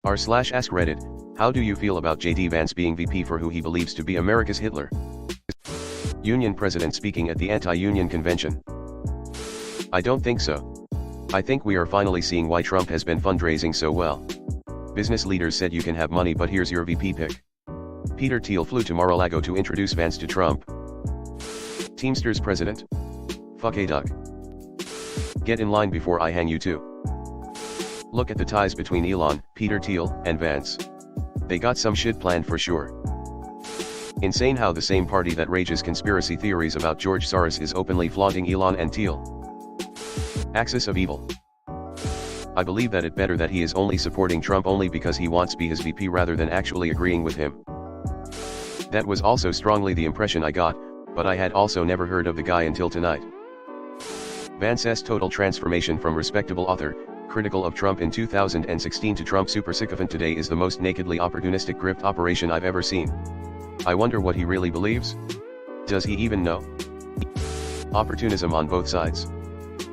r/AskReddit, how do you feel about JD Vance being VP for who he believes to be America's Hitler? Union president speaking at the anti-union convention. I don't think so. I think we are finally seeing why Trump has been fundraising so well. Business leaders said you can have money, but here's your VP pick. Peter Thiel flew to Mar-a-Lago to introduce Vance to Trump. Teamsters president? Fuck a duck. Get in line before I hang you too. Look at the ties between Elon, Peter Thiel, and Vance. They got some shit planned for sure. Insane how the same party that rages conspiracy theories about George Soros is openly flaunting Elon and Thiel. Axis of evil. I believe that it better that he is only supporting Trump only because he wants to be his VP rather than actually agreeing with him. That was also strongly the impression I got, but I had also never heard of the guy until tonight. Vance's total transformation from respectable author, critical of Trump in 2016 to Trump super sycophant today is the most nakedly opportunistic grift operation I've ever seen. I wonder what he really believes? Does he even know? Opportunism on both sides.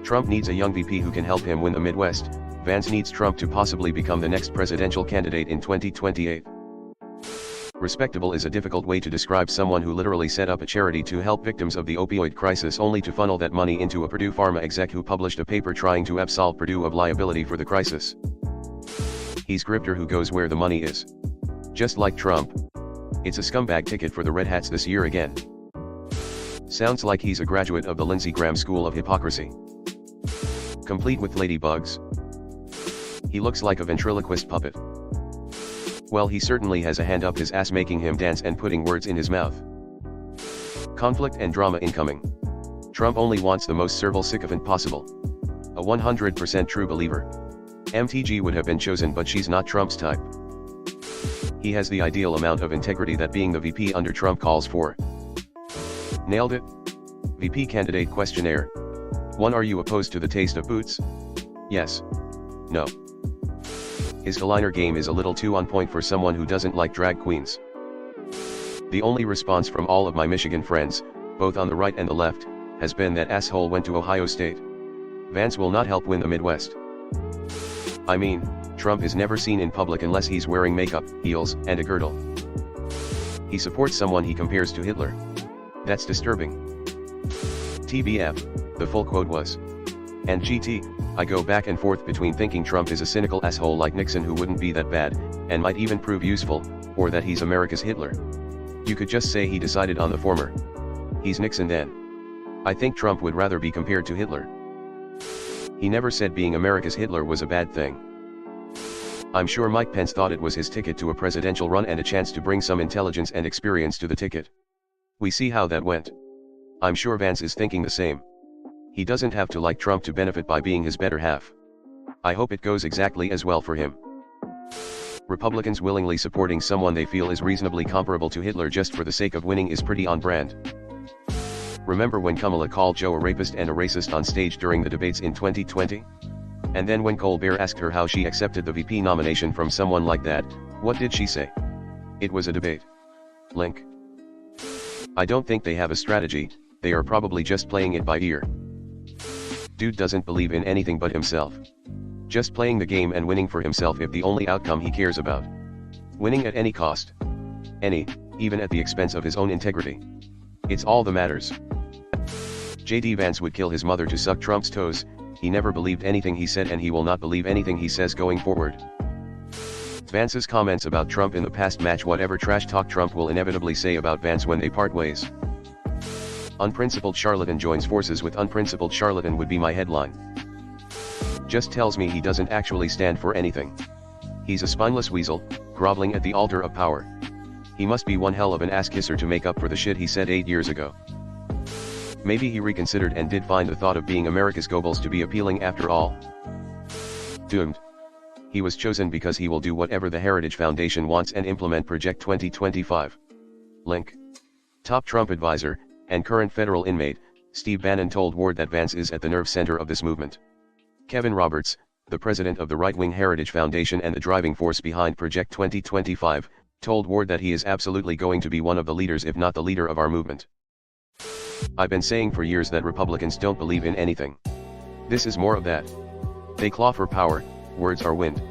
Trump needs a young VP who can help him win the Midwest. Vance needs Trump to possibly become the next presidential candidate in 2028. Respectable is a difficult way to describe someone who literally set up a charity to help victims of the opioid crisis only to funnel that money into a Purdue Pharma exec who published a paper trying to absolve Purdue of liability for the crisis. He's grifter who goes where the money is. Just like Trump. It's a scumbag ticket for the Red Hats this year again. Sounds like he's a graduate of the Lindsey Graham School of Hypocrisy. Complete with ladybugs. He looks like a ventriloquist puppet. Well, he certainly has a hand up his ass making him dance and putting words in his mouth. Conflict and drama incoming. Trump only wants the most servile sycophant possible. A 100% true believer. MTG would have been chosen, but she's not Trump's type. He has the ideal amount of integrity that being the VP under Trump calls for. Nailed it. VP candidate questionnaire. 1. Are you opposed to the taste of boots? Yes. No. His eyeliner game is a little too on point for someone who doesn't like drag queens. The only response from all of my Michigan friends, both on the right and the left, has been that asshole went to Ohio State. Vance will not help win the Midwest. I mean, Trump is never seen in public unless he's wearing makeup, heels, and a girdle. He supports someone he compares to Hitler. That's disturbing. TBF, the full quote was. And GT, I go back and forth between thinking Trump is a cynical asshole like Nixon who wouldn't be that bad, and might even prove useful, or that he's America's Hitler. You could just say he decided on the former. He's Nixon then. I think Trump would rather be compared to Hitler. He never said being America's Hitler was a bad thing. I'm sure Mike Pence thought it was his ticket to a presidential run and a chance to bring some intelligence and experience to the ticket. We see how that went. I'm sure Vance is thinking the same. He doesn't have to like Trump to benefit by being his better half. I hope it goes exactly as well for him. Republicans willingly supporting someone they feel is reasonably comparable to Hitler just for the sake of winning is pretty on brand. Remember when Kamala called Joe a rapist and a racist on stage during the debates in 2020? And then when Colbert asked her how she accepted the VP nomination from someone like that, what did she say? It was a debate. Link. I don't think they have a strategy, they are probably just playing it by ear. Dude doesn't believe in anything but himself. Just playing the game and winning for himself if the only outcome he cares about. Winning at any cost. Even at the expense of his own integrity. It's all that matters. JD Vance would kill his mother to suck Trump's toes. He never believed anything he said and he will not believe anything he says going forward. Vance's comments about Trump in the past match whatever trash talk Trump will inevitably say about Vance when they part ways. Unprincipled charlatan joins forces with unprincipled charlatan would be my headline. Just tells me he doesn't actually stand for anything. He's a spineless weasel, groveling at the altar of power. He must be one hell of an ass kisser to make up for the shit he said 8 years ago. Maybe he reconsidered and did find the thought of being America's Goebbels to be appealing after all. Doomed. He was chosen because he will do whatever the Heritage Foundation wants and implement Project 2025. Link. Top Trump advisor, and current federal inmate, Steve Bannon told Ward that Vance is at the nerve center of this movement. Kevin Roberts, the president of the right-wing Heritage Foundation and the driving force behind Project 2025, told Ward that he is absolutely going to be one of the leaders if not the leader of our movement. I've been saying for years that Republicans don't believe in anything. This is more of that. They claw for power, words are wind.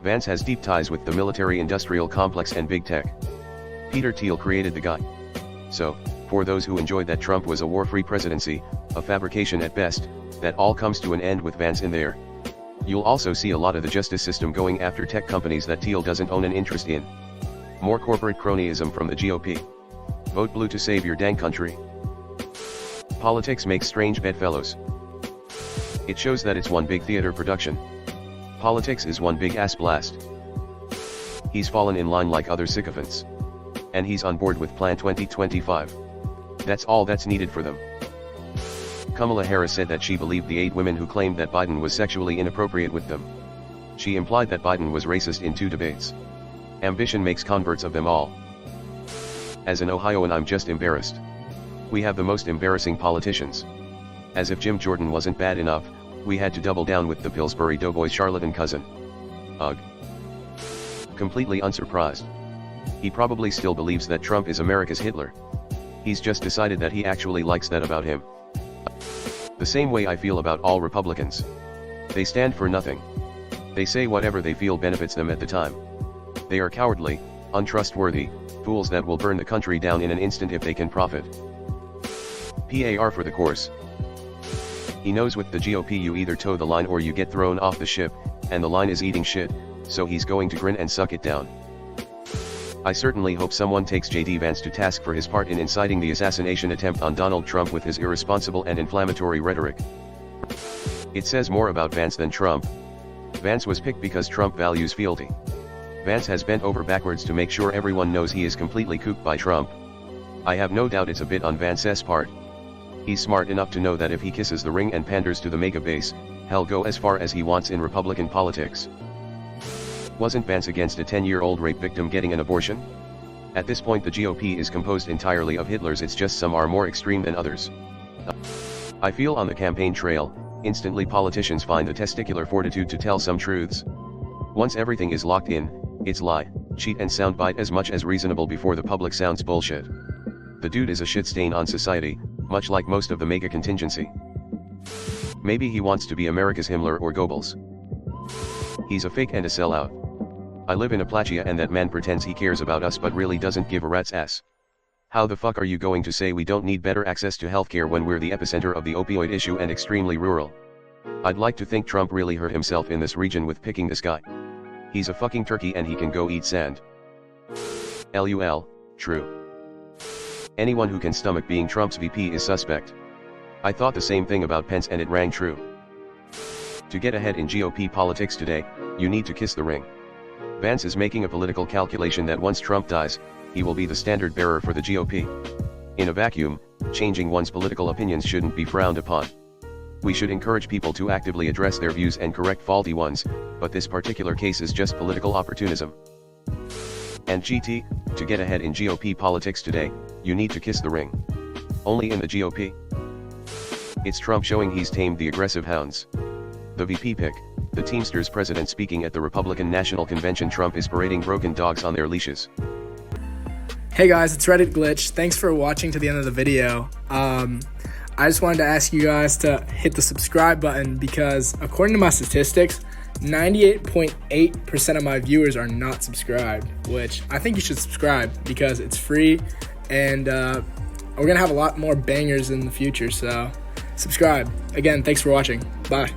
Vance has deep ties with the military-industrial complex and big tech. Peter Thiel created the guy. So, for those who enjoyed that Trump was a war-free presidency, a fabrication at best, that all comes to an end with Vance in there. You'll also see a lot of the justice system going after tech companies that Thiel doesn't own an interest in. More corporate cronyism from the GOP. Vote blue to save your dang country. Politics makes strange bedfellows. It shows that it's one big theater production. Politics is one big ass blast. He's fallen in line like other sycophants. And he's on board with Plan 2025. That's all that's needed for them. Kamala Harris said that she believed the 8 women who claimed that Biden was sexually inappropriate with them. She implied that Biden was racist in 2 debates. Ambition makes converts of them all. As an Ohioan, I'm just embarrassed. We have the most embarrassing politicians. As if Jim Jordan wasn't bad enough, we had to double down with the Pillsbury Doughboy charlatan cousin. Ugh. Completely unsurprised. He probably still believes that Trump is America's Hitler. He's just decided that he actually likes that about him. The same way I feel about all Republicans. They stand for nothing. They say whatever they feel benefits them at the time. They are cowardly, untrustworthy, fools that will burn the country down in an instant if they can profit. PAR for the course. He knows with the GOP you either toe the line or you get thrown off the ship, and the line is eating shit, so he's going to grin and suck it down. I certainly hope someone takes JD Vance to task for his part in inciting the assassination attempt on Donald Trump with his irresponsible and inflammatory rhetoric. It says more about Vance than Trump. Vance was picked because Trump values fealty. Vance has bent over backwards to make sure everyone knows he is completely cooked by Trump. I have no doubt it's a bit on Vance's part. He's smart enough to know that if he kisses the ring and panders to the mega base, he'll go as far as he wants in Republican politics. Wasn't Vance against a 10-year-old rape victim getting an abortion? At this point the GOP is composed entirely of Hitlers, it's just some are more extreme than others. I feel on the campaign trail, instantly politicians find the testicular fortitude to tell some truths. Once everything is locked in, it's lie, cheat and soundbite as much as reasonable before the public sounds bullshit. The dude is a shit stain on society, much like most of the mega contingency. Maybe he wants to be America's Himmler or Goebbels. He's a fake and a sellout. I live in Appalachia and that man pretends he cares about us but really doesn't give a rat's ass. How the fuck are you going to say we don't need better access to healthcare when we're the epicenter of the opioid issue and extremely rural? I'd like to think Trump really hurt himself in this region with picking this guy. He's a fucking turkey and he can go eat sand. LUL, true. Anyone who can stomach being Trump's VP is suspect. I thought the same thing about Pence and it rang true. To get ahead in GOP politics today, you need to kiss the ring. Vance is making a political calculation that once Trump dies, he will be the standard bearer for the GOP. In a vacuum, changing one's political opinions shouldn't be frowned upon. We should encourage people to actively address their views and correct faulty ones, but this particular case is just political opportunism. And GT, to get ahead in GOP politics today, you need to kiss the ring. Only in the GOP. It's Trump showing he's tamed the aggressive hounds. The VP pick, the Teamsters president speaking at the Republican National Convention. Trump is parading broken dogs on their leashes. Hey guys, it's Reddit Glitch. Thanks for watching to the end of the video. I just wanted to ask you guys to hit the subscribe button because according to my statistics, 98.8% of my viewers are not subscribed, which I think you should subscribe because it's free and we're going to have a lot more bangers in the future, so subscribe. Again, thanks for watching. Bye.